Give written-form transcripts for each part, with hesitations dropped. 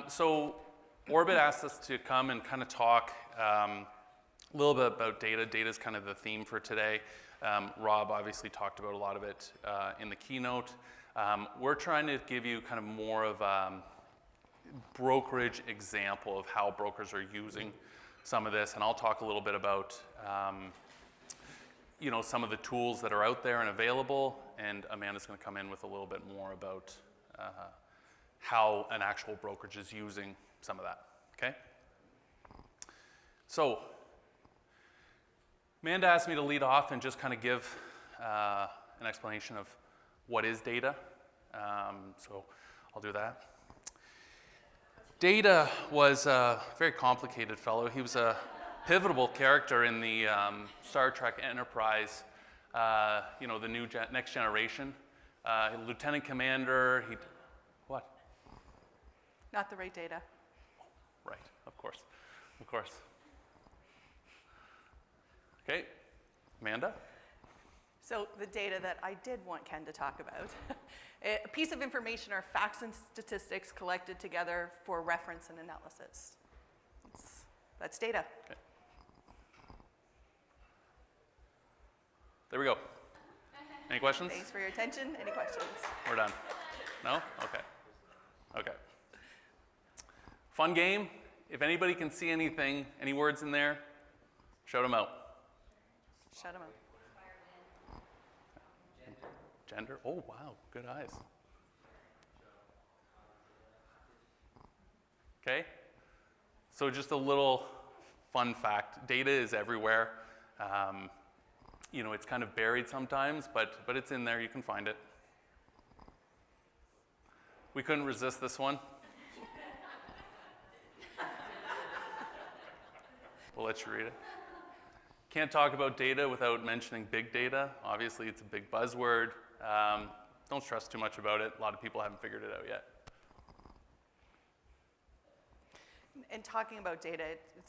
So Orbit asked us to come and kind of talk a little bit about data. Data is kind of the theme for today. Rob obviously talked about a lot of it in the keynote. We're trying to give you kind of more of a brokerage example of how brokers are using some of this, and I'll talk a little bit about some of the tools that are out there and available, and Amanda's going to come in with a little bit more about how an actual brokerage is using some of that, okay? So, Amanda asked me to lead off and just kind of give an explanation of what is data. So I'll do that. Data was a very complicated fellow. He was a pivotal character in the Star Trek Enterprise, the new next generation. Lieutenant Commander, what? Not the right data. Right, of course. Okay, Amanda? So the data that I did want Ken to talk about. A piece of information are facts and statistics collected together for reference and analysis. That's data. Okay. There we go. Any questions? Thanks for your attention. Any questions? We're done. No? Okay. Fun game. If anybody can see anything, any words in there, shout them out. Shut them up. Gender? Oh, wow. Good eyes. Okay. So just a little fun fact. Data is everywhere. It's kind of buried sometimes, but it's in there. You can find it. We couldn't resist this one. We'll let you read it. Can't talk about data without mentioning big data. Obviously, it's a big buzzword. Don't stress too much about it. A lot of people haven't figured it out yet. And talking about data,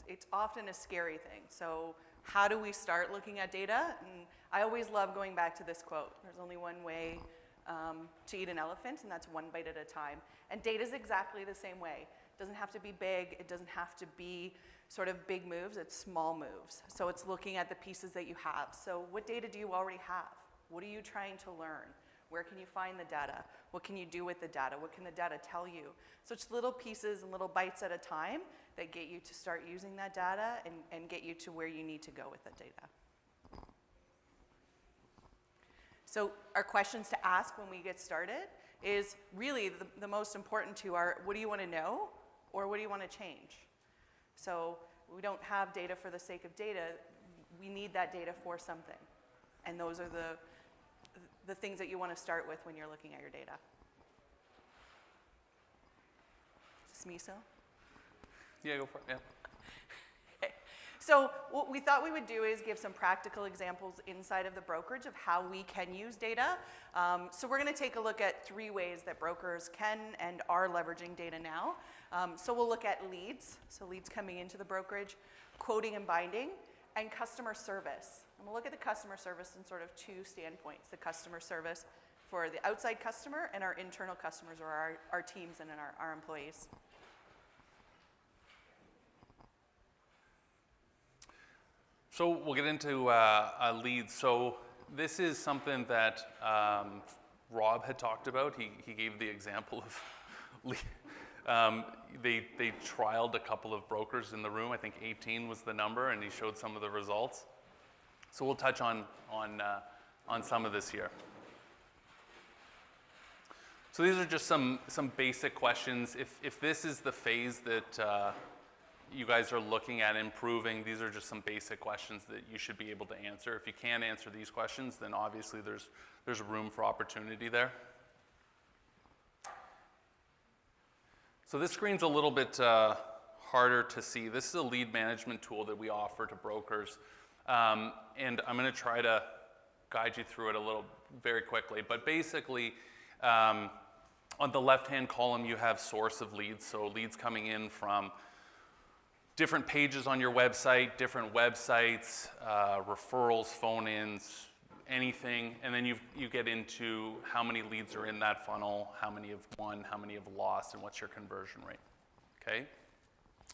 it's often a scary thing. So how do we start looking at data? And I always love going back to this quote. There's only one way to eat an elephant, and that's one bite at a time. And data is exactly the same way. It doesn't have to be big. It doesn't have to be sort of big moves. It's small moves. So it's looking at the pieces that you have. So what data do you already have? What are you trying to learn? Where can you find the data? What can you do with the data? What can the data tell you? So it's little pieces and little bites at a time that get you to start using that data and get you to where you need to go with that data. So our questions to ask when we get started is really the most important two are, what do you want to know or what do you want to change? So we don't have data for the sake of data. We need that data for something. And those are the things that you want to start with when you're looking at your data. Is this me still? Yeah, go for it, yeah. Okay. So what we thought we would do is give some practical examples inside of the brokerage of how we can use data. So we're going to take a look at 3 ways that brokers can and are leveraging data now. So we'll look at leads, so leads coming into the brokerage, quoting and binding, and customer service. And we'll look at the customer service in sort of 2 standpoints, the customer service for the outside customer and our internal customers, or our teams and our employees. So we'll get into leads. So this is something that Rob had talked about. He gave the example of they trialed a couple of brokers in the room. I think 18 was the number, and he showed some of the results. So we'll touch on some of this here. So these are just some basic questions. If this is the phase that you guys are looking at improving, these are just some basic questions that you should be able to answer. If you can't answer these questions, then obviously there's room for opportunity there. So this screen's a little bit harder to see. This is a lead management tool that we offer to brokers. And I'm going to try to guide you through it very quickly. But basically, on the left-hand column, you have source of leads. So leads coming in from different pages on your website, different websites, referrals, phone-ins, anything. And then you get into how many leads are in that funnel, how many have won, how many have lost, and what's your conversion rate. okay?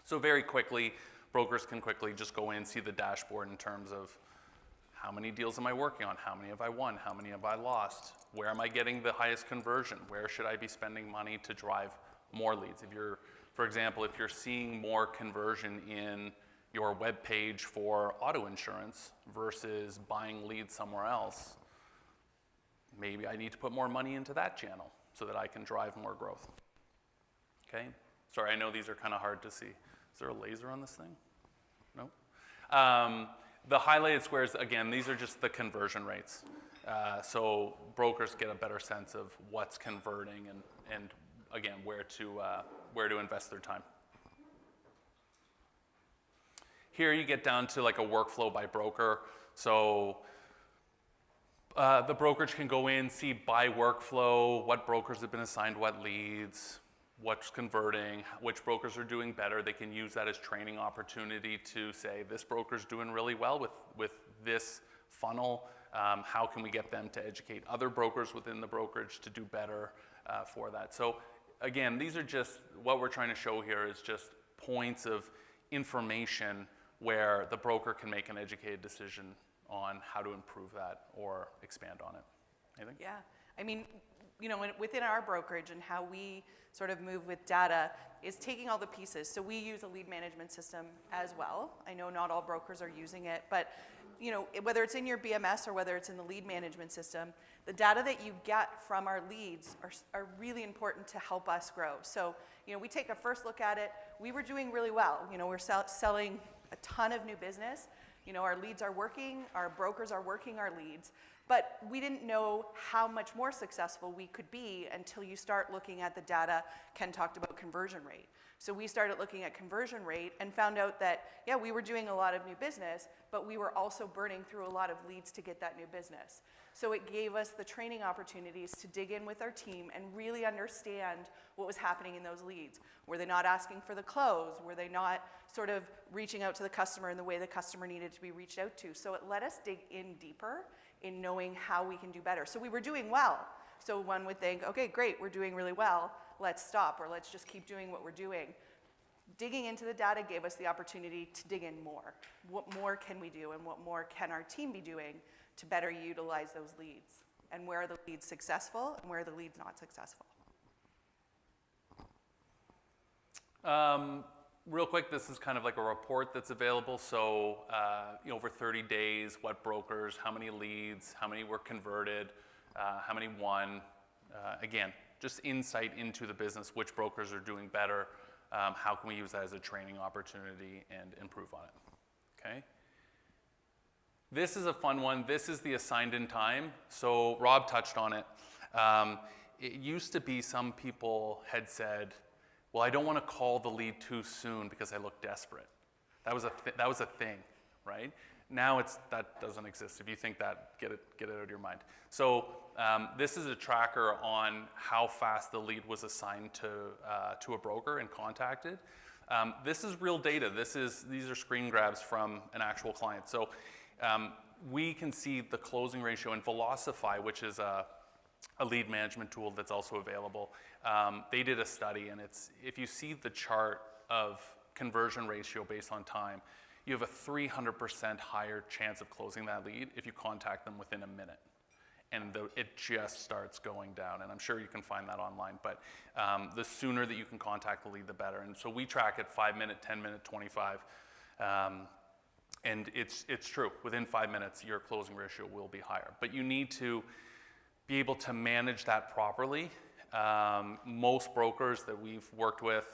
So very quickly, brokers can quickly just go in, see the dashboard in terms of how many deals am I working on, how many have I won, how many have I lost, where am I getting the highest conversion, where should I be spending money to drive more leads. If you're, for example, if you're seeing more conversion in your web page for auto insurance versus buying leads somewhere else, maybe I need to put more money into that channel so that I can drive more growth. Okay? Sorry, I know these are kind of hard to see. Is there a laser on this thing? No? The highlighted squares, again, these are just the conversion rates. So brokers get a better sense of what's converting and again, where to invest their time. Here you get down to like a workflow by broker. So the brokerage can go in, see by workflow, what brokers have been assigned what leads, what's converting, which brokers are doing better. They can use that as training opportunity to say, this broker's doing really well with this funnel. How can we get them to educate other brokers within the brokerage to do better for that? So again, these are just, what we're trying to show here is just points of information where the broker can make an educated decision on how to improve that or expand on it. Anything? Yeah, I mean, you know, within our brokerage and how we sort of move with data is taking all the pieces. So we use a lead management system as well. I know not all brokers are using it, but you know, whether it's in your BMS or whether it's in the lead management system, the data that you get from our leads are really important to help us grow. So, you know, we take a first look at it. We were doing really well. You know, we're selling a ton of new business. You know, our leads are working, our brokers are working our leads, but we didn't know how much more successful we could be until you start looking at the data. Ken talked about conversion rate. So we started looking at conversion rate and found out that, yeah, we were doing a lot of new business, but we were also burning through a lot of leads to get that new business. So it gave us the training opportunities to dig in with our team and really understand what was happening in those leads. Were they not asking for the close? Were they not sort of reaching out to the customer in the way the customer needed to be reached out to? So it let us dig in deeper in knowing how we can do better. So we were doing well. So one would think, okay, great, we're doing really well. Let's stop, or let's just keep doing what we're doing. Digging into the data gave us the opportunity to dig in more. What more can we do, and what more can our team be doing to better utilize those leads? And where are the leads successful, and where are the leads not successful? Real quick, this is kind of like a report that's available. So you know, over 30 days, what brokers, how many leads, how many were converted, how many won. Again, just insight into the business, which brokers are doing better, how can we use that as a training opportunity and improve on it, okay? This is a fun one. This is the assigned in time. So Rob touched on it. It used to be some people had said, well, I don't want to call the lead too soon because I look desperate. That was a thing, right? Now that doesn't exist. If you think that, get it out of your mind. So this is a tracker on how fast the lead was assigned to a broker and contacted. This is real data. These are screen grabs from an actual client. So we can see the closing ratio in Velocify, which is a lead management tool that's also available. They did a study, and if you see the chart of conversion ratio based on time, you have a 300% higher chance of closing that lead if you contact them within a minute. And it just starts going down. And I'm sure you can find that online. But the sooner that you can contact the lead, the better. And so we track it 5 minute, 10 minute, 25. And it's true. Within 5 minutes, your closing ratio will be higher. But you need to be able to manage that properly. Most brokers that we've worked with,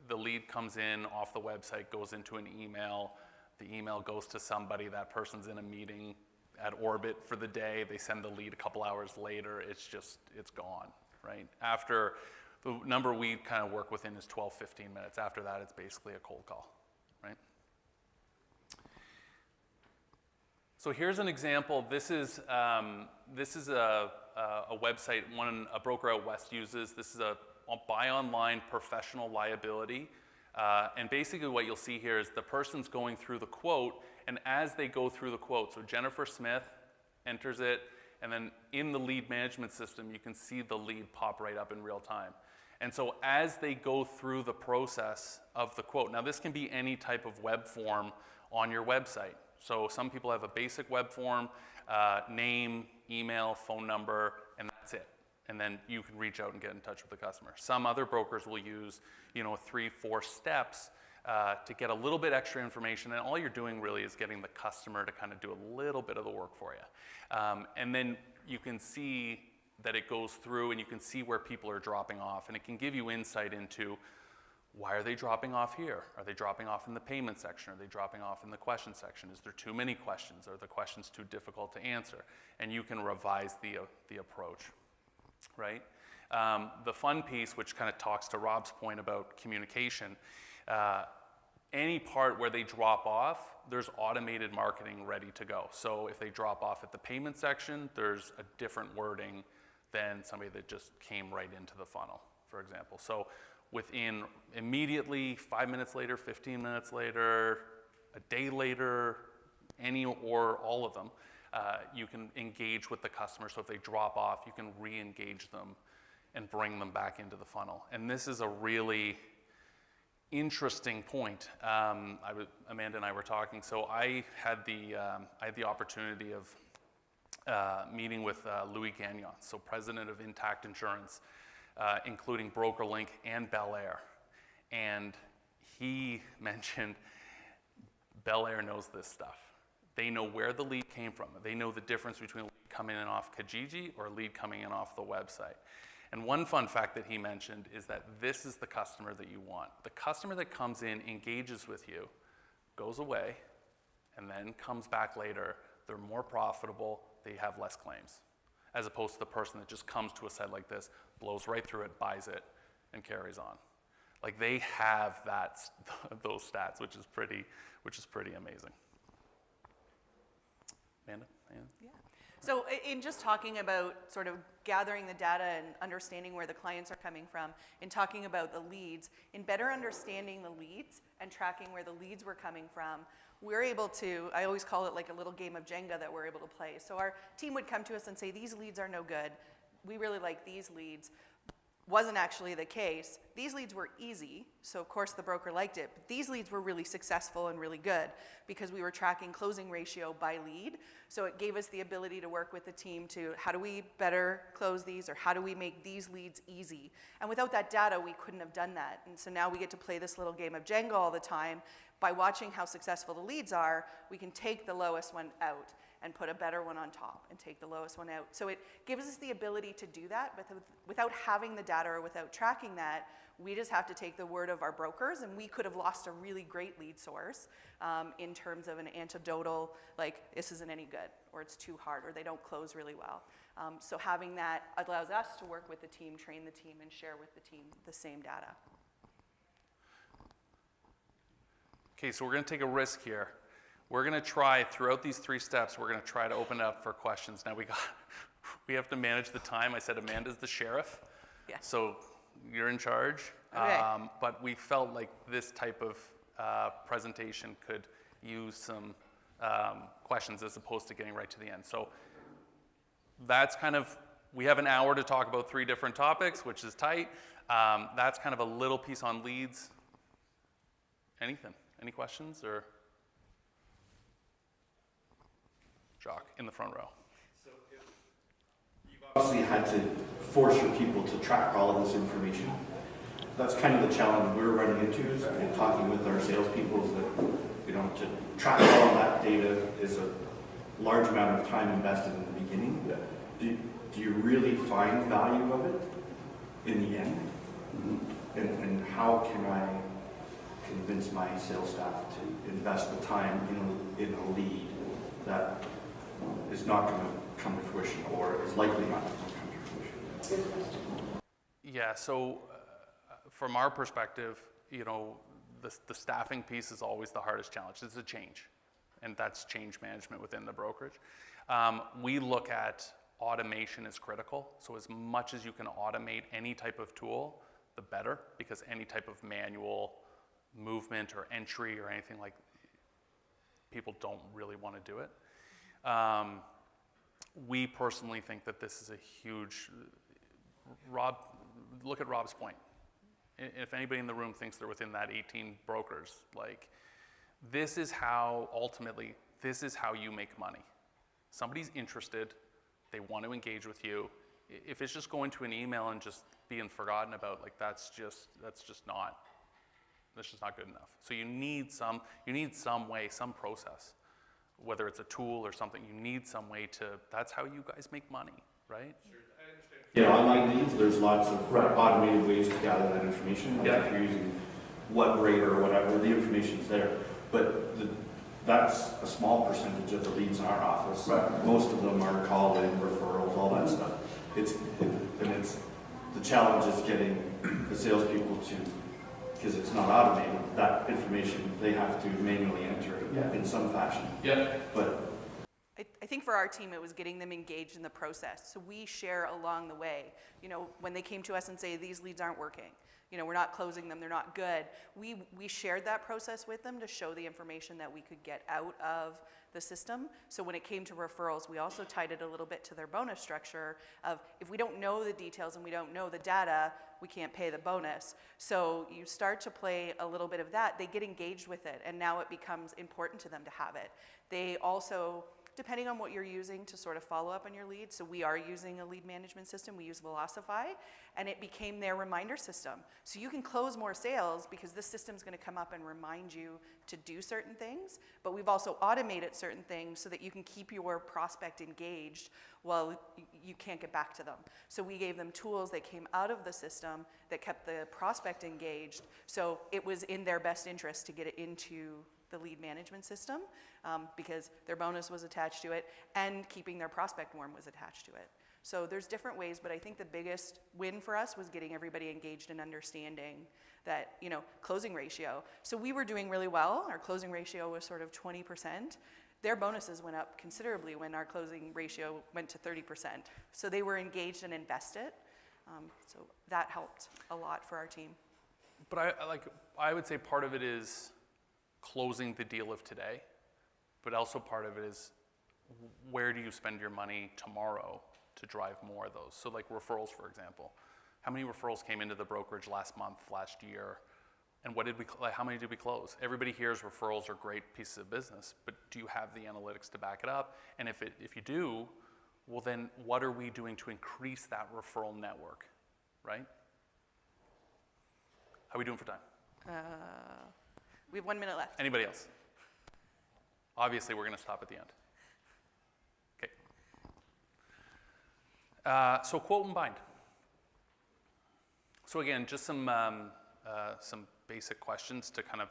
the lead comes in off the website, goes into an email. The email goes to somebody. That person's in a meeting at Orbit for the day. They send the lead a couple hours later. It's gone, right? After, the number we kind of work within is 12, 15 minutes. After that, it's basically a cold call, right? So here's an example. This is a website a broker out west uses. This is a buy online professional liability. And basically what you'll see here is the person's going through the quote, and as they go through the quote, so Jennifer Smith enters it, and then in the lead management system, you can see the lead pop right up in real time. And so as they go through the process of the quote, now this can be any type of web form on your website. So some people have a basic web form, name, email, phone number, and that's it. And then you can reach out and get in touch with the customer. Some other brokers will use, 3-4 steps to get a little bit extra information, and all you're doing really is getting the customer to kind of do a little bit of the work for you. And then you can see that it goes through, and you can see where people are dropping off, and it can give you insight into why are they dropping off here? Are they dropping off in the payment section? Are they dropping off in the question section? Is there too many questions? Are the questions too difficult to answer? And you can revise the approach, right? The fun piece, which kind of talks to Rob's point about communication, any part where they drop off, there's automated marketing ready to go. So if they drop off at the payment section, there's a different wording than somebody that just came right into the funnel, for example. So within immediately, 5 minutes later, 15 minutes later, a day later, any or all of them, you can engage with the customer. So if they drop off, you can re-engage them and bring them back into the funnel. And this is a really interesting point. Amanda and I were talking. So I had the opportunity of meeting with Louis Gagnon, so president of Intact Insurance, including BrokerLink and Bel Air. And he mentioned Bel Air knows this stuff. They know where the lead came from. They know the difference between a lead coming in off Kijiji or a lead coming in off the website. And one fun fact that he mentioned is that this is the customer that you want. The customer that comes in, engages with you, goes away, and then comes back later. They're more profitable, they have less claims, as opposed to the person that just comes to a site like this, blows right through it, buys it, and carries on. Like, they have those stats, which is pretty amazing. Amanda? Yeah. So in just talking about sort of gathering the data and understanding where the clients are coming from, in talking about the leads, in better understanding the leads and tracking where the leads were coming from, we're able to, I always call it like a little game of Jenga that we're able to play. So our team would come to us and say, these leads are no good. We really like these leads. Wasn't actually the case. These leads were easy, so of course the broker liked it, but these leads were really successful and really good because we were tracking closing ratio by lead. So it gave us the ability to work with the team to how do we better close these, or how do we make these leads easy? And without that data, we couldn't have done that. And so now we get to play this little game of Jenga all the time. By watching how successful the leads are, we can take the lowest one out and put a better one on top and take the lowest one out. So it gives us the ability to do that, but without having the data or without tracking that, we just have to take the word of our brokers, and we could have lost a really great lead source in terms of an anecdotal, like, this isn't any good, or it's too hard, or they don't close really well. So having that allows us to work with the team, train the team, and share with the team the same data. Okay, so we're going to take a risk here. We're going to try, throughout these 3 steps, we're going to try to open it up for questions. Now, we have to manage the time. I said Amanda's the sheriff, Yeah. So you're in charge. Okay. But we felt like this type of presentation could use some questions as opposed to getting right to the end. So that's kind of, we have an hour to talk about 3 different topics, which is tight. That's kind of a little piece on leads. Anything? Any questions? Or Jacques in the front row. So you've obviously had to force your people to track all of this information. That's kind of the challenge we're running into, is in talking with our salespeople, is that to track all of that data is a large amount of time invested in the beginning. Do you really find value of it in the end? Mm-hmm. And how can I convince my sales staff to invest the time in a lead that is not going to come to fruition, or is likely not to come to fruition? Yeah, so from our perspective, the staffing piece is always the hardest challenge. It's a change, and that's change management within the brokerage. We look at automation as critical, so as much as you can automate any type of tool, the better, because any type of manual movement or entry or anything like, people don't really want to do it. We personally think that this is a huge, Rob, look at Rob's point. If anybody in the room thinks they're within that 18 brokers, like, this is how, ultimately, this is how you make money. Somebody's interested, they want to engage with you. If it's just going to an email and just being forgotten about, like, that's just not good enough. So you need some way, some process, whether it's a tool or something. You need some way to. That's how you guys make money, right? Sure, I understand. Yeah, online leads. There's lots of automated ways to gather that information. Like if you're using what rate or whatever, the information's there. But that's a small percentage of the leads in our office. Right. Most of them are call-in referrals, all that stuff. It's the challenge is getting the salespeople to, because it's not automated, that information they have to manually enter in some fashion. Yeah. But I think for our team, it was getting them engaged in the process. So we share along the way. You know, when they came to us and say, these leads aren't working, you know, we're not closing them, they're not good. We shared that process with them to show the information that we could get out of the system. So when it came to referrals, we also tied it a little bit to their bonus structure of, if we don't know the details and we don't know the data, we can't pay the bonus. So you start to play a little bit of that, they get engaged with it, and now it becomes important to them to have it. They also, depending on what you're using to sort of follow up on your leads. So we are using a lead management system. We use Velocify, and it became their reminder system. So you can close more sales because this system's going to come up and remind you to do certain things. But we've also automated certain things so that you can keep your prospect engaged while you can't get back to them. So we gave them tools that came out of the system that kept the prospect engaged. So it was in their best interest to get it into the lead management system because their bonus was attached to it and keeping their prospect warm was attached to it. So there's different ways, but I think the biggest win for us was getting everybody engaged and understanding that, you know, closing ratio. So we were doing really well. Our closing ratio was sort of 20%. Their bonuses went up considerably when our closing ratio went to 30%. So they were engaged and invested. So that helped a lot for our team. But I would say part of it is closing the deal of today, but also part of it is where do you spend your money tomorrow to drive more of those? So like referrals, for example. How many referrals came into the brokerage last month, last year? And how many did we close? Everybody hears referrals are great pieces of business, but do you have the analytics to back it up? And if you do, well then what are we doing to increase that referral network, right? How are we doing for time? We have 1 minute left. Anybody else? Obviously, we're going to stop at the end. Okay. So quote and bind. So again, just some basic questions to kind of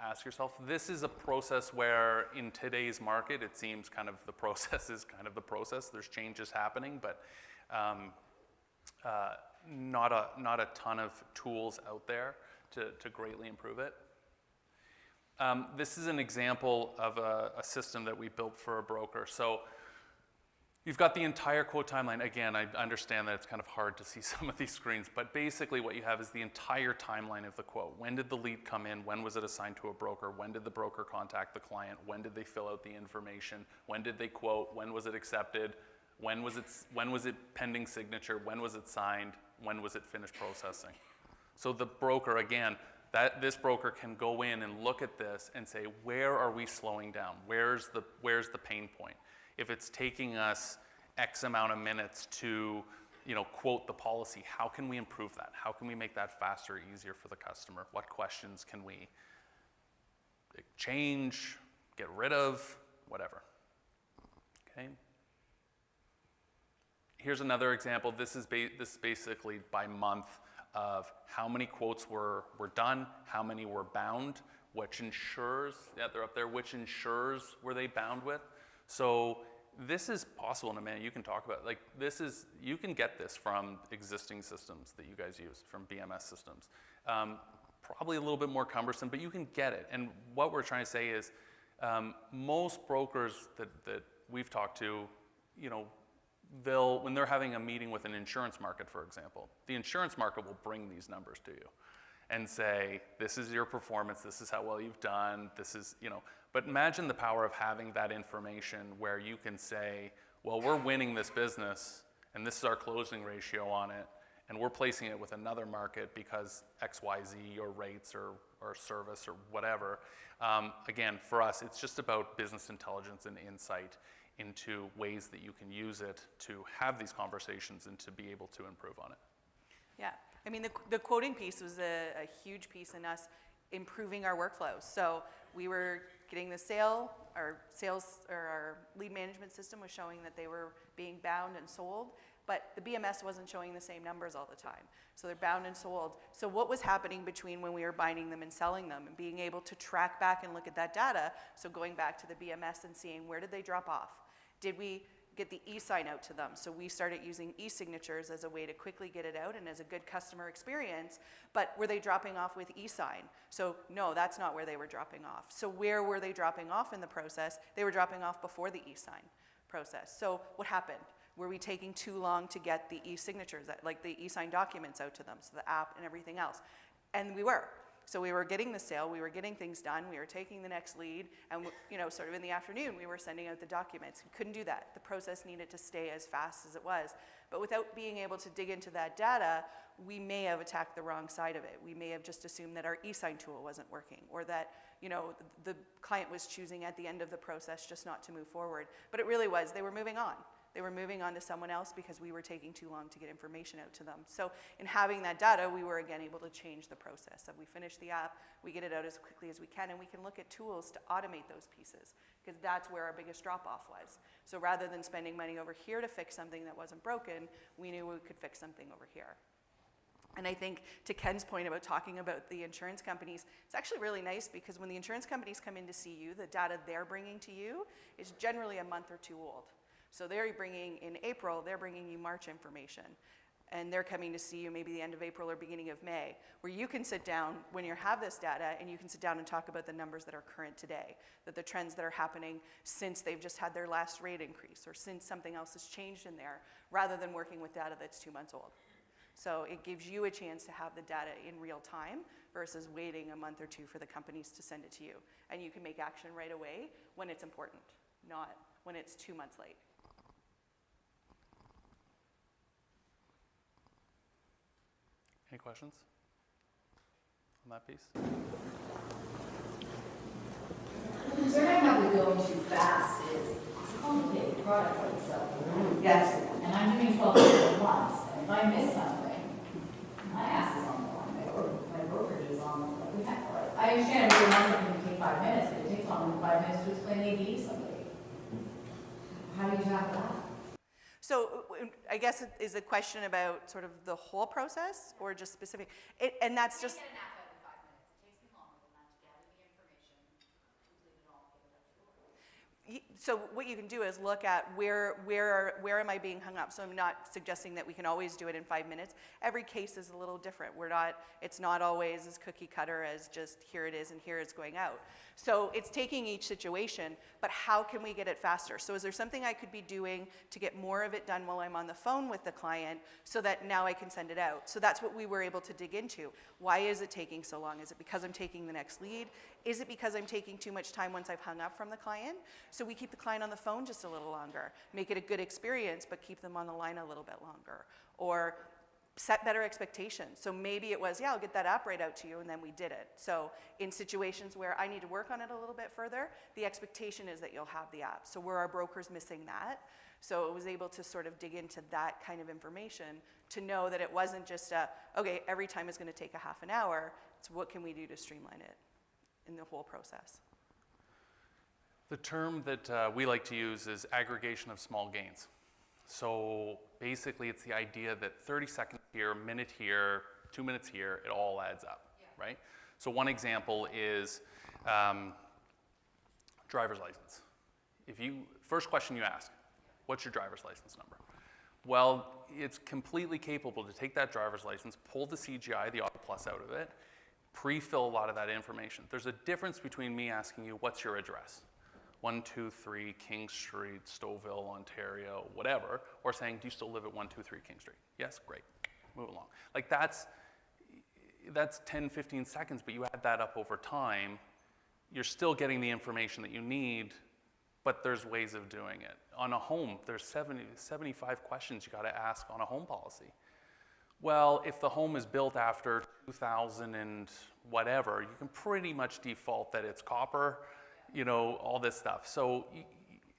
ask yourself. This is a process where in today's market, it seems kind of the process is kind of the process. There's changes happening, but not a ton of tools out there to greatly improve it. This is an example of a system that we built for a broker. So you've got the entire quote timeline. Again, I understand that it's kind of hard to see some of these screens, but basically what you have is the entire timeline of the quote. When did the lead come in? When was it assigned to a broker? When did the broker contact the client? When did they fill out the information? When did they quote? When was it accepted? When was it pending signature? When was it signed? When was it finished processing? So the broker, again, this broker can go in and look at this and say, where are we slowing down? Where's the pain point? If it's taking us X amount of minutes to, quote the policy, how can we improve that? How can we make that faster, easier for the customer? What questions can we change, get rid of, whatever? Okay. Here's another example. This is basically by month of how many quotes were done, how many were bound, which insurers, yeah, they're up there, which insurers were they bound with. So this is possible in a manner you can talk about. Like you can get this from existing systems that you guys use, from BMS systems. Probably a little bit more cumbersome, but you can get it. And what we're trying to say is most brokers that we've talked to, when they're having a meeting with an insurance market, for example, the insurance market will bring these numbers to you and say, this is your performance, this is how well you've done, this is, but imagine the power of having that information where you can say, well, we're winning this business and this is our closing ratio on it, and we're placing it with another market because XYZ or rates or service or whatever. Again, for us, it's just about business intelligence and insight into ways that you can use it to have these conversations and to be able to improve on it. Yeah, I mean, the quoting piece was a huge piece in us improving our workflows. So we were getting our sales or our lead management system was showing that they were being bound and sold, but the BMS wasn't showing the same numbers all the time. So they're bound and sold. So what was happening between when we were binding them and selling them and being able to track back and look at that data, so going back to the BMS and seeing where did they drop off? Did we get the e-sign out to them? So we started using e-signatures as a way to quickly get it out and as a good customer experience, but were they dropping off with e-sign? So no, that's not where they were dropping off. So where were they dropping off in the process? They were dropping off before the e-sign process. So what happened? Were we taking too long to get the e-signatures, like the e-sign documents out to them, so the app and everything else? And we were. So we were getting the sale, we were getting things done, we were taking the next lead, and sort of in the afternoon, we were sending out the documents. We couldn't do that. The process needed to stay as fast as it was. But without being able to dig into that data, we may have attacked the wrong side of it. We may have just assumed that our e-sign tool wasn't working, or that the client was choosing at the end of the process just not to move forward. But it really was, they were moving on. They were moving on to someone else because we were taking too long to get information out to them. So in having that data, we were again able to change the process. We finish the app, we get it out as quickly as we can, and we can look at tools to automate those pieces, because that's where our biggest drop-off was. So rather than spending money over here to fix something that wasn't broken, we knew we could fix something over here. And I think to Ken's point about talking about the insurance companies, it's actually really nice because when the insurance companies come in to see you, the data they're bringing to you is generally a month or two old. So they're bringing, in April, they're bringing you March information. And they're coming to see you maybe the end of April or beginning of May, where you can sit down when you have this data and you can sit down and talk about the numbers that are current today, that the trends that are happening since they've just had their last rate increase or since something else has changed in there, rather than working with data that's 2 months old. So it gives you a chance to have the data in real time versus waiting a month or two for the companies to send it to you. And you can make action right away when it's important, not when it's 2 months late. Any questions on that piece? The concern I have with going too fast is it's a complicated product for itself. Yes. And I'm doing 12 things at once, and if I miss something, my ass is on the line, my brokerage is on the line. I understand every month it can take 5 minutes, but it takes longer than 5 minutes to explain AD to somebody. How do you tackle that? So I guess is the question about sort of the whole process or just specific? And that's just. I get an app out in 5 minutes. It takes me longer than that to gather the information, complete it all, get it up to the order. So what you can do is look at where am I being hung up? So I'm not suggesting that we can always do it in 5 minutes. Every case is a little different. It's not always as cookie cutter as just here it is and here it's going out. So it's taking each situation, but how can we get it faster? So is there something I could be doing to get more of it done while I'm on the phone with the client so that now I can send it out? So that's what we were able to dig into. Why is it taking so long? Is it because I'm taking the next lead? Is it because I'm taking too much time once I've hung up from the client? So we keep the client on the phone just a little longer, make it a good experience, but keep them on the line a little bit longer. Or set better expectations. So maybe it was, yeah, I'll get that app right out to you, and then we did it. So in situations where I need to work on it a little bit further, the expectation is that you'll have the app. So were our brokers missing that? So it was able to sort of dig into that kind of information to know that it wasn't just okay, every time is going to take a half an hour. It's what can we do to streamline it in the whole process? The term that we like to use is aggregation of small gains. So basically it's the idea that 30 seconds here, a minute here, 2 minutes here, it all adds up, right? So one example is driver's license. First question you ask, what's your driver's license number? Well, it's completely capable to take that driver's license, pull the CGI, the Auto Plus out of it, pre-fill a lot of that information. There's a difference between me asking you, what's your address? 123 King Street, Stouffville, Ontario, whatever, or saying, do you still live at 123 King Street? Yes, great, move along. Like that's 10, 15 seconds, but you add that up over time, you're still getting the information that you need, but there's ways of doing it. On a home, there's 75 questions you gotta ask on a home policy. Well, if the home is built after 2000 and whatever, you can pretty much default that it's copper, all this stuff. So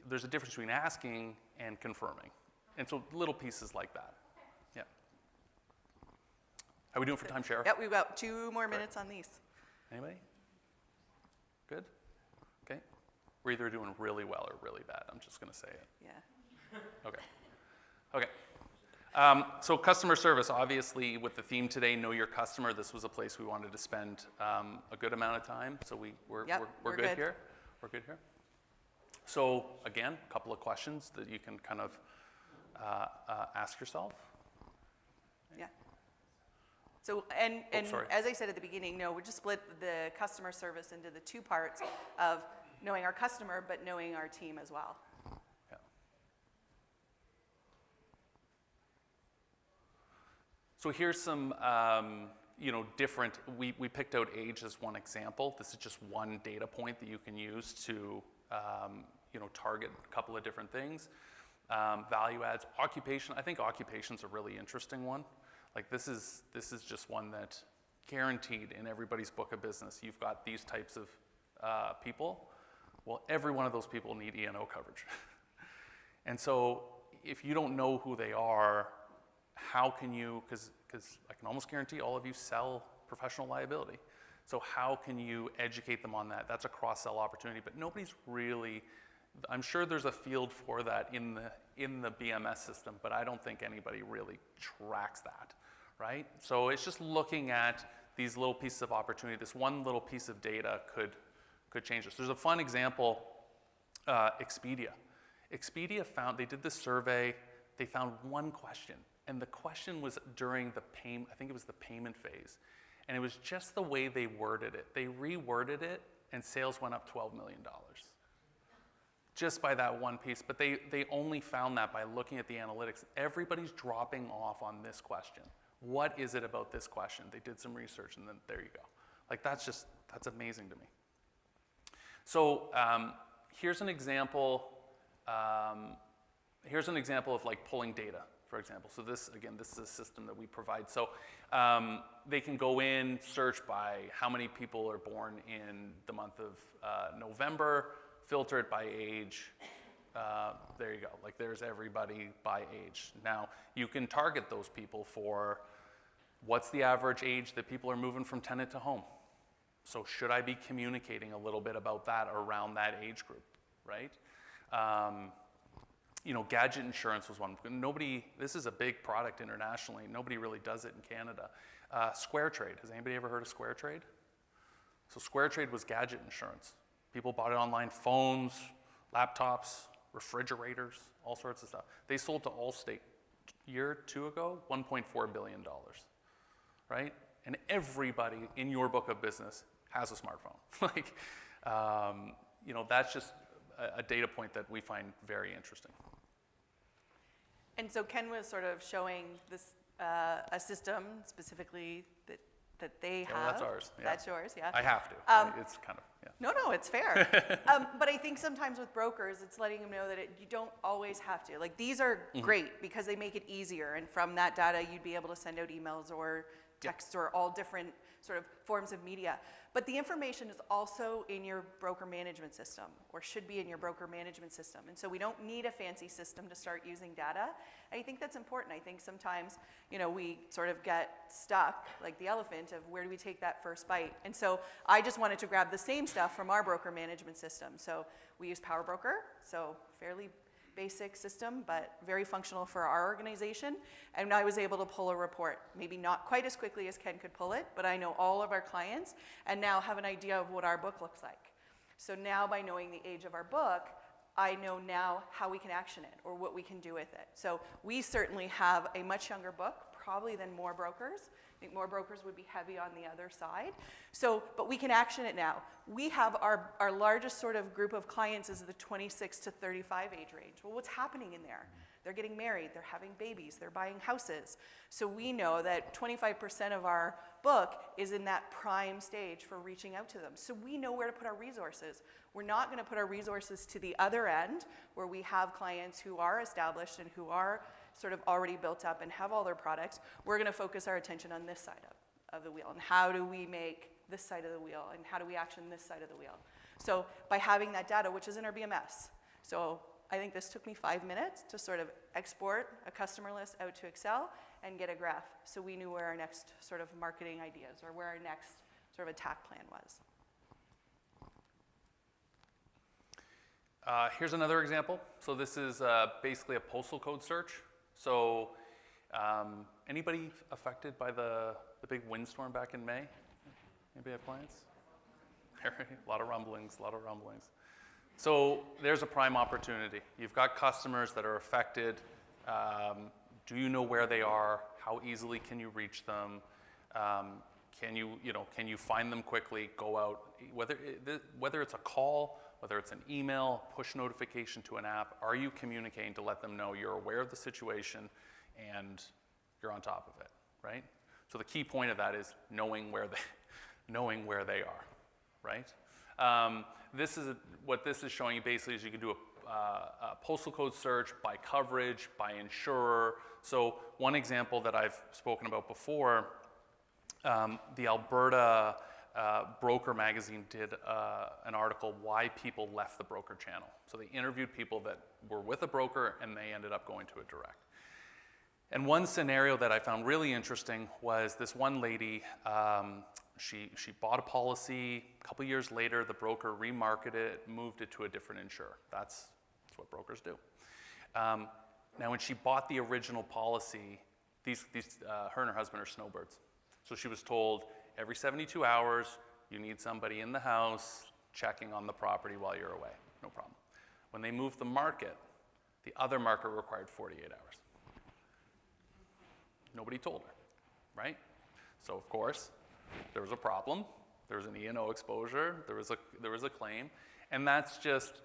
there's a difference between asking and confirming. And so little pieces like that. Yeah. How are we doing for time, Sheriff? Yep, we've got 2 more minutes on these. Anybody? Good? Okay. We're either doing really well or really bad. I'm just going to say it. Yeah. Okay. Okay. So customer service, obviously, with the theme today, know your customer. This was a place we wanted to spend a good amount of time. So we're good here. We're good here. So again, a couple of questions that you can kind of ask yourself. Yeah. So, and sorry. as I said at the beginning, we just split the customer service into the 2 parts of knowing our customer, but knowing our team as well. Yeah. So here's some, different, we picked out age as one example. This is just one data point that you can use to, target a couple of different things. Value adds, occupation. I think occupation's a really interesting one. Like this is just one that guaranteed in everybody's book of business. You've got these types of people. Well, every one of those people need E&O coverage. And so if you don't know who they are, how can you, because I can almost guarantee all of you sell professional liability. So how can you educate them on that? That's a cross-sell opportunity, but nobody's really, I'm sure there's a field for that in the BMS system, but I don't think anybody really tracks that, right? So it's just looking at these little pieces of opportunity. This one little piece of data could change this. There's a fun example, Expedia. Expedia found, they did this survey, they found one question, and the question was during the payment, I think it was the payment phase, and it was just the way they worded it. They reworded it, and sales went up $12 million. Just by that one piece, but they only found that by looking at the analytics. Everybody's dropping off on this question. What is it about this question? They did some research, and then there you go. Like that's amazing to me. So here's an example. Here's an example of like pulling data, for example. So this is a system that we provide. So they can go in, search by how many people are born in the month of November, filter it by age. There you go. Like there's everybody by age. Now you can target those people for what's the average age that people are moving from tenant to home. So should I be communicating a little bit about that around that age group, right? Gadget insurance was one. This is a big product internationally. Nobody really does it in Canada. Square Trade. Has anybody ever heard of Square Trade? So Square Trade was gadget insurance. People bought it online, phones, laptops, refrigerators, all sorts of stuff. They sold to Allstate a year or 2 ago, $1.4 billion, right? And everybody in your book of business has a smartphone. That's just a data point that we find very interesting. And so Ken was sort of showing this a system specifically that they have. Well, that's ours. Yeah. That's yours, yeah. I have to. It's kind of, yeah. No, it's fair. But I think sometimes with brokers, it's letting them know that you don't always have to. Like these are great because they make it easier. And from that data, you'd be able to send out emails or texts or all different sort of forms of media. But the information is also in your broker management system or should be in your broker management system. And so we don't need a fancy system to start using data. I think that's important. I think sometimes, we sort of get stuck like the elephant of where do we take that first bite? And so I just wanted to grab the same stuff from our broker management system. So we use Power Broker, so fairly basic system, but very functional for our organization. And I was able to pull a report, maybe not quite as quickly as Ken could pull it, but I know all of our clients and now have an idea of what our book looks like. So now by knowing the age of our book, I know now how we can action it or what we can do with it. So we certainly have a much younger book, probably than more brokers. I think more brokers would be heavy on the other side. So, but we can action it now. We have our largest sort of group of clients is the 26 to 35 age range. Well, what's happening in there? They're getting married, they're having babies, they're buying houses. So we know that 25% of our book is in that prime stage for reaching out to them. So we know where to put our resources. We're not going to put our resources to the other end where we have clients who are established and who are sort of already built up and have all their products. We're going to focus our attention on this side of the wheel, and how do we make this side of the wheel, and how do we action this side of the wheel. So by having that data, which is in our BMS, so I think this took me 5 minutes to sort of export a customer list out to Excel and get a graph, so we knew where our next sort of marketing ideas or where our next sort of attack plan was. Here's another example. So this is basically a postal code search. So anybody affected by the big windstorm back in May? Anybody have clients? A lot of rumblings, a lot of rumblings. So there's a prime opportunity. You've got customers that are affected. Do you know where they are? How easily can you reach them? Can you find them quickly? Go out, whether it's a call, whether it's an email, push notification to an app. Are you communicating to let them know you're aware of the situation and you're on top of it, right? So the key point of that is knowing where they are, right? What this is showing you basically is you can do a postal code search by coverage, by insurer. So one example that I've spoken about before, the Alberta Broker magazine did an article, Why People Left the Broker Channel. So they interviewed people that were with a broker and they ended up going to a direct. And one scenario that I found really interesting was this one lady, she bought a policy. A couple years later, the broker remarketed it, moved it to a different insurer. That's what brokers do. Now, when she bought the original policy, her and her husband are snowbirds. So she was told every 72 hours, you need somebody in the house checking on the property while you're away. No problem. When they moved the market, the other market required 48 hours. Nobody told her, right? So of course, there was a problem. There was an E&O exposure. There was a claim. And that's just,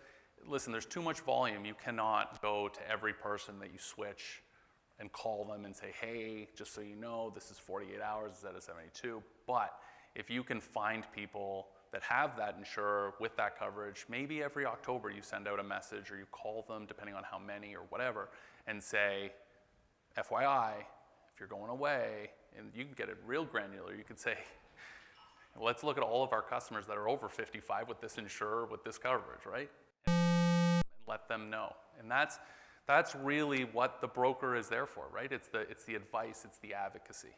listen, there's too much volume. You cannot go to every person that you switch and call them and say, hey, just so you know, this is 48 hours instead of 72. But if you can find people that have that insurer with that coverage, maybe every October you send out a message or you call them, depending on how many or whatever, and say, FYI, if you're going away, and you can get it real granular, you could say, let's look at all of our customers that are over 55 with this insurer, with this coverage, right? And let them know. And that's really what the broker is there for, right? It's the advice, it's the advocacy,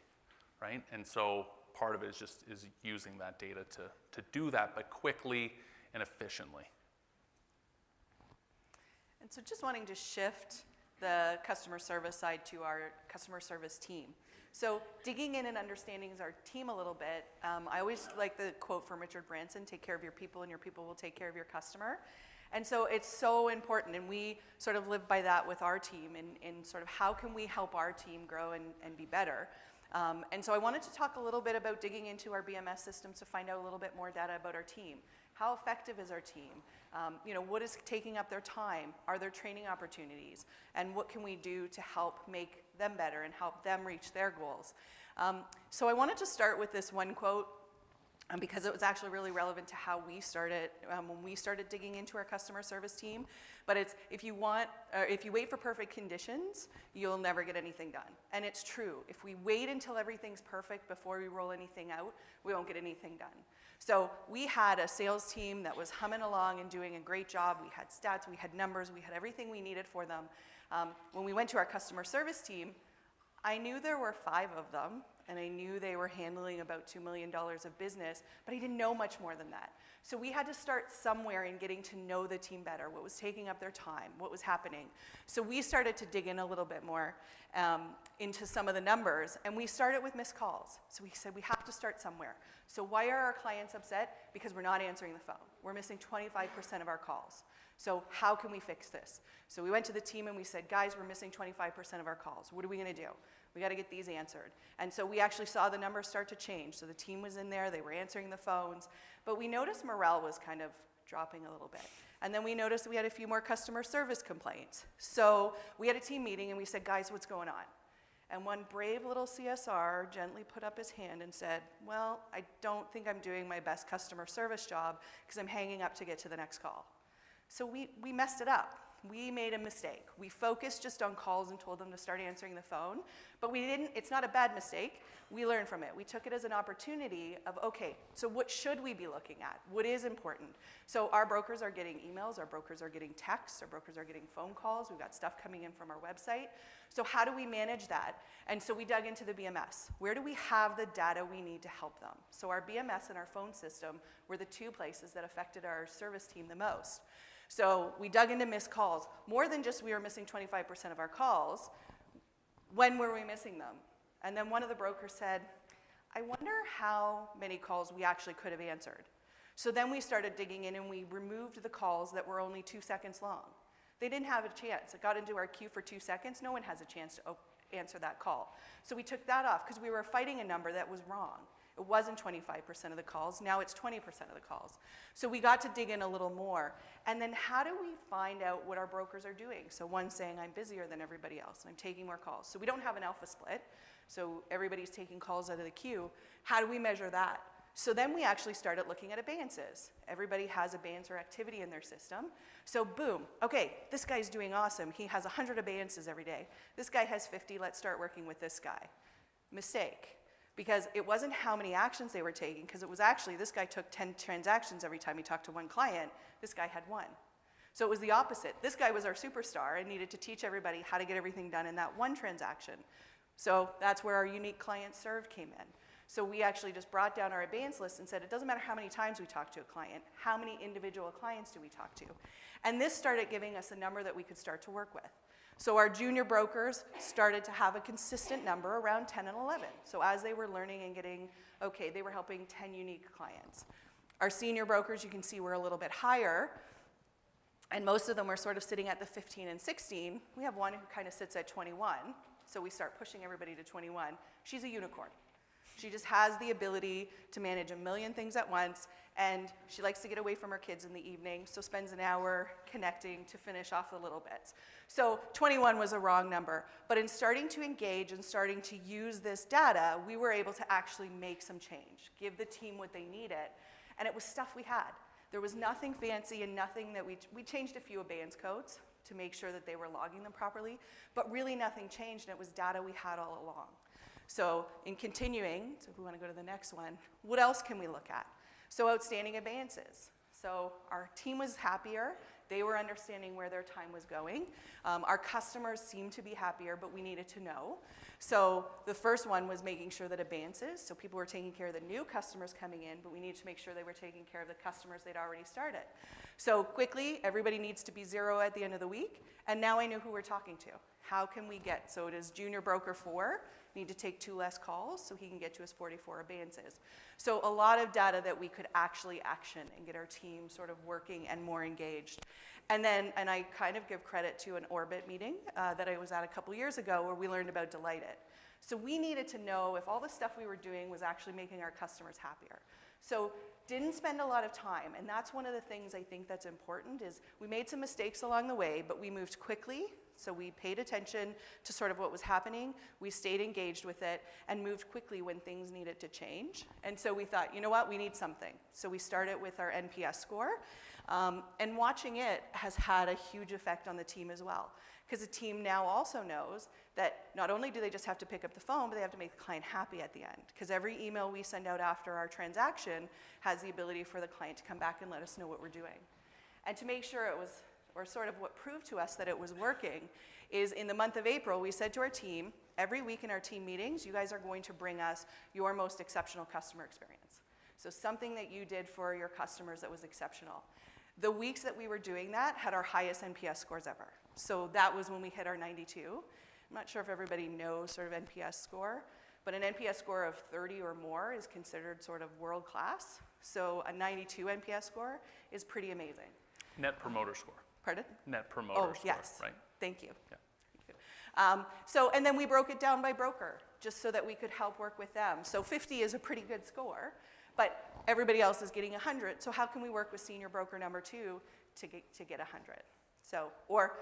right? And so part of it is using that data to do that, but quickly and efficiently. And so just wanting to shift the customer service side to our customer service team. So digging in and understanding our team a little bit, I always like the quote from Richard Branson, take care of your people and your people will take care of your customer. And so it's so important, and we sort of live by that with our team, and sort of how can we help our team grow and be better. And so I wanted to talk a little bit about digging into our BMS systems to find out a little bit more data about our team. How effective is our team? What is taking up their time? Are there training opportunities? And what can we do to help make them better and help them reach their goals? So I wanted to start with this one quote because it was actually really relevant to how we started when we started digging into our customer service team. But it's if you wait for perfect conditions, you'll never get anything done. And it's true. If we wait until everything's perfect before we roll anything out, we won't get anything done. So we had a sales team that was humming along and doing a great job. We had stats, we had numbers, we had everything we needed for them. When we went to our customer service team, I knew there were 5 of them, and I knew they were handling about $2 million of business, but I didn't know much more than that. So we had to start somewhere in getting to know the team better, what was taking up their time, what was happening. So we started to dig in a little bit more into some of the numbers, and we started with missed calls. So we said we have to start somewhere. So why are our clients upset? Because we're not answering the phone. We're missing 25% of our calls. So how can we fix this? So we went to the team and we said, guys, we're missing 25% of our calls. What are we going to do? We got to get these answered. And so we actually saw the numbers start to change. So the team was in there, they were answering the phones, but we noticed morale was kind of dropping a little bit. And then we noticed we had a few more customer service complaints. So we had a team meeting and we said, guys, what's going on? And one brave little CSR gently put up his hand and said, well, I don't think I'm doing my best customer service job because I'm hanging up to get to the next call. So we messed it up. We made a mistake. We focused just on calls and told them to start answering the phone, but we didn't. It's not a bad mistake. We learned from it. We took it as an opportunity of, okay, so what should we be looking at? What is important? So our brokers are getting emails, our brokers are getting texts, our brokers are getting phone calls, we've got stuff coming in from our website. So how do we manage that? And so we dug into the BMS. Where do we have the data we need to help them? So our BMS and our phone system were the two places that affected our service team the most. So we dug into missed calls. More than just we were missing 25% of our calls, when were we missing them? And then one of the brokers said, I wonder how many calls we actually could have answered. So then we started digging in and we removed the calls that were only 2 seconds long. They didn't have a chance. It got into our queue for 2 seconds. No one has a chance to answer that call. So we took that off because we were fighting a number that was wrong. It wasn't 25% of the calls, now it's 20% of the calls. So we got to dig in a little more. And then how do we find out what our brokers are doing? So one's saying, I'm busier than everybody else, and I'm taking more calls. So we don't have an alpha split, so everybody's taking calls out of the queue. How do we measure that? So then we actually started looking at abayances. Everybody has abeyance or activity in their system. So boom, okay, this guy's doing awesome. He has 100 abayances every day. This guy has 50, let's start working with this guy. Mistake. Because it wasn't how many actions they were taking, because it was actually this guy took 10 transactions every time he talked to one client, this guy had 1. So it was the opposite. This guy was our superstar and needed to teach everybody how to get everything done in that one transaction. So that's where our unique client served came in. So we actually just brought down our abeyance list and said, it doesn't matter how many times we talk to a client, how many individual clients do we talk to? And this started giving us a number that we could start to work with. So our junior brokers started to have a consistent number around 10 and 11. So as they were learning and getting, okay, they were helping 10 unique clients. Our senior brokers, you can see, were a little bit higher, and most of them were sort of sitting at the 15 and 16. We have one who kind of sits at 21, so we start pushing everybody to 21. She's a unicorn. She just has the ability to manage a million things at once, and she likes to get away from her kids in the evening, so spends an hour connecting to finish off the little bits. So 21 was a wrong number, but in starting to engage and starting to use this data, we were able to actually make some change, give the team what they needed, and it was stuff we had. There was nothing fancy and nothing that we changed a few abeyance codes to make sure that they were logging them properly, but really nothing changed, and it was data we had all along. So in continuing, so if we want to go to the next one, what else can we look at? So outstanding abayances. So our team was happier. They were understanding where their time was going. Our customers seemed to be happier, but we needed to know. So the first one was making sure that abayances, so people were taking care of the new customers coming in, but we needed to make sure they were taking care of the customers they'd already started. So quickly, everybody needs to be 0 at the end of the week, and now I know who we're talking to. How can we get, so it is junior broker 4, need to take 2 less calls so he can get to his 44 abayances. So a lot of data that we could actually action and get our team sort of working and more engaged. And then, and I kind of give credit to an Orbit meeting that I was at a couple years ago where we learned about Delighted. So we needed to know if all the stuff we were doing was actually making our customers happier. So didn't spend a lot of time, and that's one of the things I think that's important is we made some mistakes along the way, but we moved quickly. So we paid attention to sort of what was happening, we stayed engaged with it, and moved quickly when things needed to change. And so we thought, you know what, we need something. So we started with our NPS score, and watching it has had a huge effect on the team as well. Because the team now also knows that not only do they just have to pick up the phone, but they have to make the client happy at the end. Because every email we send out after our transaction has the ability for the client to come back and let us know what we're doing. And to make sure it was, or sort of what proved to us that it was working, is in the month of April, we said to our team, every week in our team meetings, you guys are going to bring us your most exceptional customer experience. So something that you did for your customers that was exceptional. The weeks that we were doing that had our highest NPS scores ever. So that was when we hit our 92. I'm not sure if everybody knows sort of NPS score, but an NPS score of 30 or more is considered sort of world class. So a 92 NPS score is pretty amazing. Net promoter score. Pardon? Net promoter score, yes. right? Thank you. Yeah. Thank you. So, and then we broke it down by broker, just so that we could help work with them. So 50 is a pretty good score, but everybody else is getting 100. So how can we work with senior broker number 2 to get 100? So, or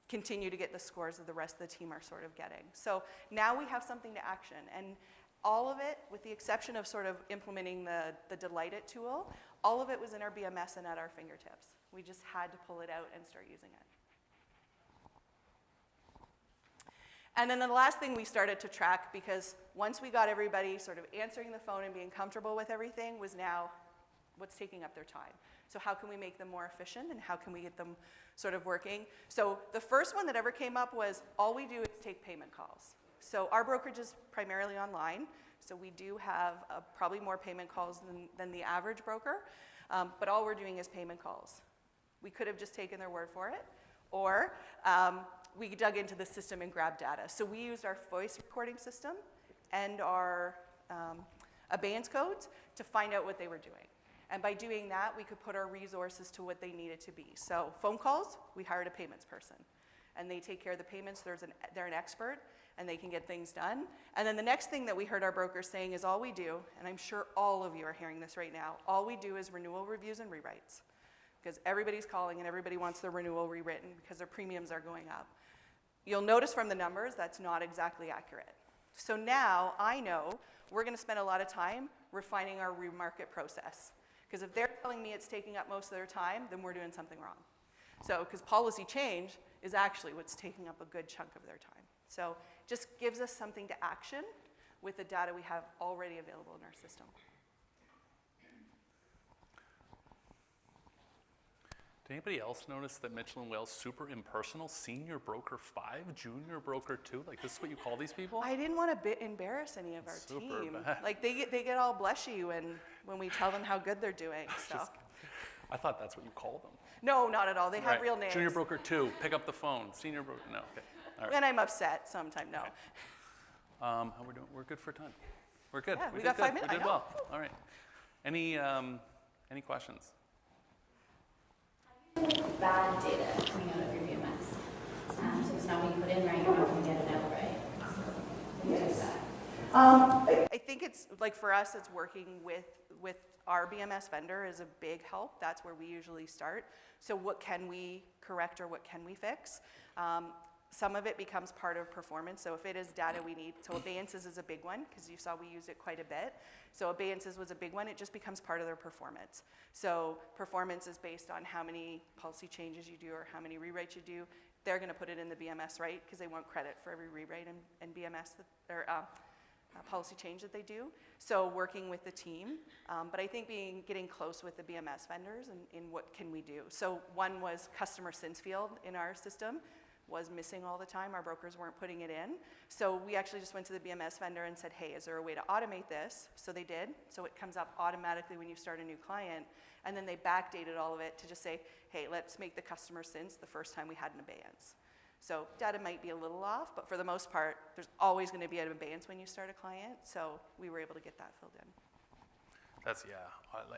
continue to get the scores that the rest of the team are sort of getting. So now we have something to action, and all of it, with the exception of sort of implementing the Delighted tool, all of it was in our BMS and at our fingertips. We just had to pull it out and start using it. And then the last thing we started to track, because once we got everybody sort of answering the phone and being comfortable with everything, was now what's taking up their time. So how can we make them more efficient, and how can we get them sort of working? So the first one that ever came up was, all we do is take payment calls. So our brokerage is primarily online, so we do have probably more payment calls than the average broker, but all we're doing is payment calls. We could have just taken their word for it, or we dug into the system and grabbed data. So we used our voice recording system and our abeyance codes to find out what they were doing. And by doing that, we could put our resources to what they needed to be. So phone calls, we hired a payments person. And they take care of the payments. They're an expert, and they can get things done. And then the next thing that we heard our brokers saying is, all we do, and I'm sure all of you are hearing this right now, all we do is renewal reviews and rewrites. Because everybody's calling and everybody wants their renewal rewritten because their premiums are going up. You'll notice from the numbers that's not exactly accurate. So now I know we're going to spend a lot of time refining our remarket process. Because if they're telling me it's taking up most of their time, then we're doing something wrong. So, because policy change is actually what's taking up a good chunk of their time. So, just gives us something to action with the data we have already available in our system. Did anybody else notice that Mitchell & Wales super impersonal, senior broker 5, junior broker 2? Like, this is what you call these people? I didn't want to embarrass any of our Super team. bad. Like, they get all blushy when we tell them how good they're doing. So. I thought that's what you call them. No, not at all. They have Right. real names. Junior broker 2, pick up the phone. Senior broker, no. Okay. All right. And I'm upset sometime, no. How we're doing? We're good for time. We're good. Yeah, we did got good. 5 minutes. We did I know. well. All right. Any questions? Bad data coming out of your VMS. So it's not what you put in right, you're not going to get it out right. So what is that? I think it's, like for us, it's working with our BMS vendor is a big help. That's where we usually start. So what can we correct or what can we fix? Some of it becomes part of performance. So if it is data we need, so abeyances is a big one because you saw we use it quite a bit. So abeyances was a big one. It just becomes part of their performance. So performance is based on how many policy changes you do or how many rewrites you do. They're going to put it in the BMS, right? Because they want credit for every rewrite and BMS or policy change that they do. So working with the team, but I think getting close with the BMS vendors and what can we do. So one was customer sense field in our system was missing all the time. Our brokers weren't putting it in. So we actually just went to the BMS vendor and said, hey, is there a way to automate this? So they did. So it comes up automatically when you start a new client. And then they backdated all of it to just say, hey, let's make the customer sense the first time we had an abeyance. So data might be a little off, but for the most part, there's always going to be an abeyance when you start a client. So we were able to get that filled in. That's,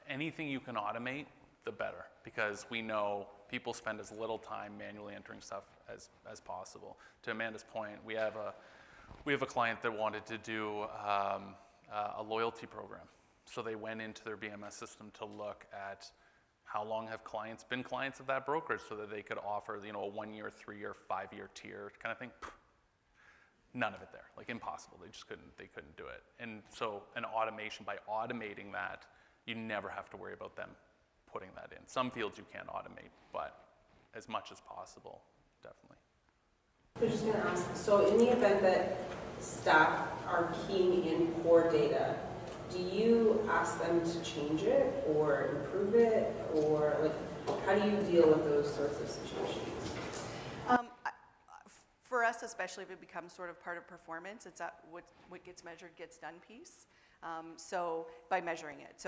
anything you can automate, the better, because we know people spend as little time manually entering stuff as possible. To Amanda's point, we have a client that wanted to do a loyalty program. So they went into their BMS system to look at how long have clients been clients of that brokerage so that they could offer, a 1-year, 3-year, 5-year tier kind of thing. None of it there, like impossible. They couldn't do it. And so an automation, by automating that, you never have to worry about them putting that in. Some fields you can automate, but as much as possible, definitely. I was just going to ask, so in the event that staff are keying in poor data, do you ask them to change it or improve it, or like how do you deal with those sorts of situations? For us, especially if it becomes sort of part of performance, it's at what gets measured gets done piece. So by measuring it.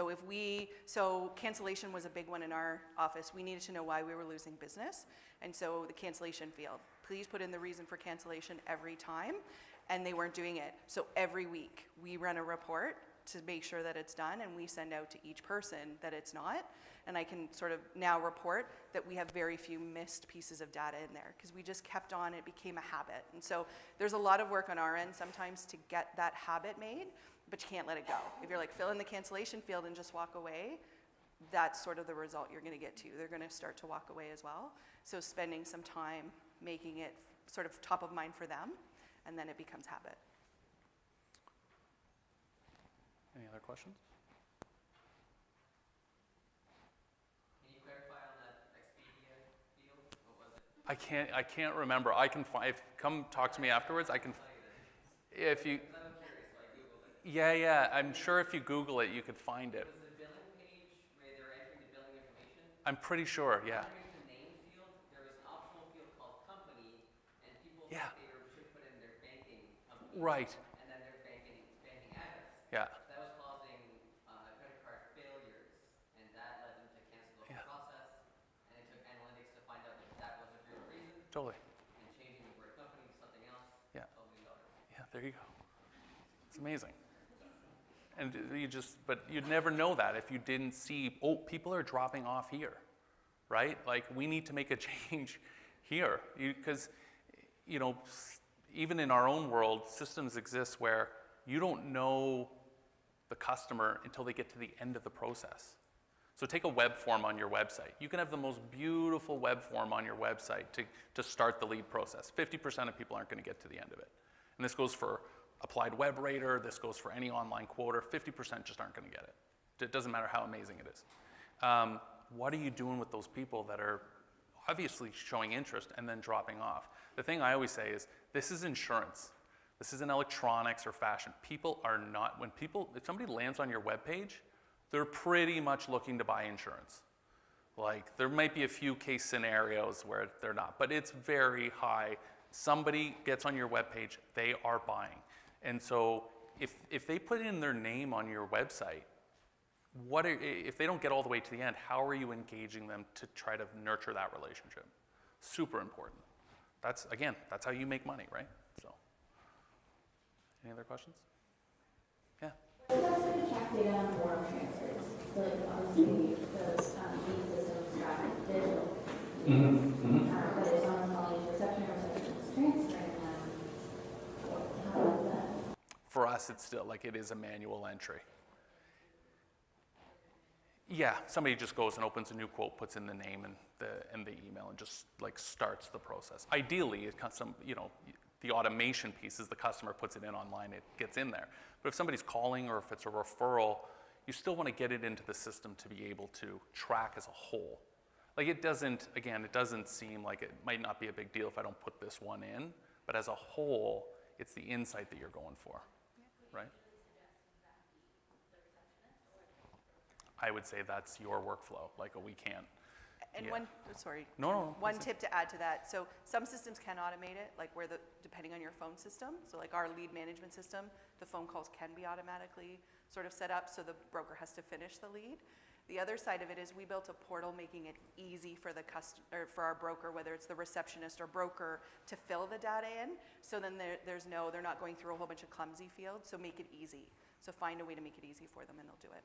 So cancellation was a big one in our office. We needed to know why we were losing business. And so the cancellation field, please put in the reason for cancellation every time. And they weren't doing it. So every week we run a report to make sure that it's done, and we send out to each person that it's not. And I can sort of now report that we have very few missed pieces of data in there because we just kept on, it became a habit. And so there's a lot of work on our end sometimes to get that habit made, but you can't let it go. If you're like, fill in the cancellation field and just walk away, that's sort of the result you're gonna get to. They're gonna start to walk away as well. So spending some time making it sort of top of mind for them, and then it becomes habit. Any other questions? Can you clarify on that Expedia field? What was it? I can't remember. I can find, come talk to me afterwards. I can, if you, yeah, I'm sure if you Google it, you could find it. Was the billing page where they were entering the billing information? I'm pretty sure, yeah. Underneath the name field, there was an optional field called company, and people Yeah. thought they should put in their banking company. Right. And then their banking address. Yeah. That was causing credit card failures, and that led them to cancel the whole Yeah. process. And it took analytics to find out that that wasn't real reason, Totally. and changing the word company to something else. Yeah. $12 million. Yeah, there you go. It's amazing. And but you'd never know that if you didn't see, oh, people are dropping off here, right? Like, we need to make a change here. Because, even in our own world, systems exist where you don't know the customer until they get to the end of the process. So take a web form on your website. You can have the most beautiful web form on your website to start the lead process. 50% of people aren't going to get to the end of it. And this goes for applied web rater, this goes for any online quoter. 50% just aren't going to get it. It doesn't matter how amazing it is. What are you doing with those people that are obviously showing interest and then dropping off? The thing I always say is, this is insurance. This isn't electronics or fashion. People are not, if somebody lands on your webpage, they're pretty much looking to buy insurance. Like, there might be a few case scenarios where they're not, but it's very high. Somebody gets on your webpage, they are buying. And so if they put in their name on your website, if they don't get all the way to the end, how are you engaging them to try to nurture that relationship? Super important. That's how you make money, right? So, any other questions? Yeah. What's the best way to track data on warm transfers? So like obviously those lead systems track digital. But if someone's calling into reception or reception is transferring them, how does that? For us, it's still like it is a manual entry. Yeah, somebody just goes and opens a new quote, puts in the name and the email, and just like starts the process. Ideally, it comes the automation piece is the customer puts it in online, it gets in there. But if somebody's calling or if it's a referral, you still want to get it into the system to be able to track as a whole. Like, it doesn't seem like it might not be a big deal if I don't put this one in, but as a whole, it's the insight that you're going for, right? I would say that's your workflow. Like, we can't. And Yeah. No. One tip to add to that. So some systems can automate it, like depending on your phone system. So like our lead management system, the phone calls can be automatically sort of set up so the broker has to finish the lead. The other side of it is we built a portal making it easy for the customer, or for our broker, whether it's the receptionist or broker, to fill the data in. So then they're not going through a whole bunch of clumsy fields. So make it easy. So find a way to make it easy for them, and they'll do it.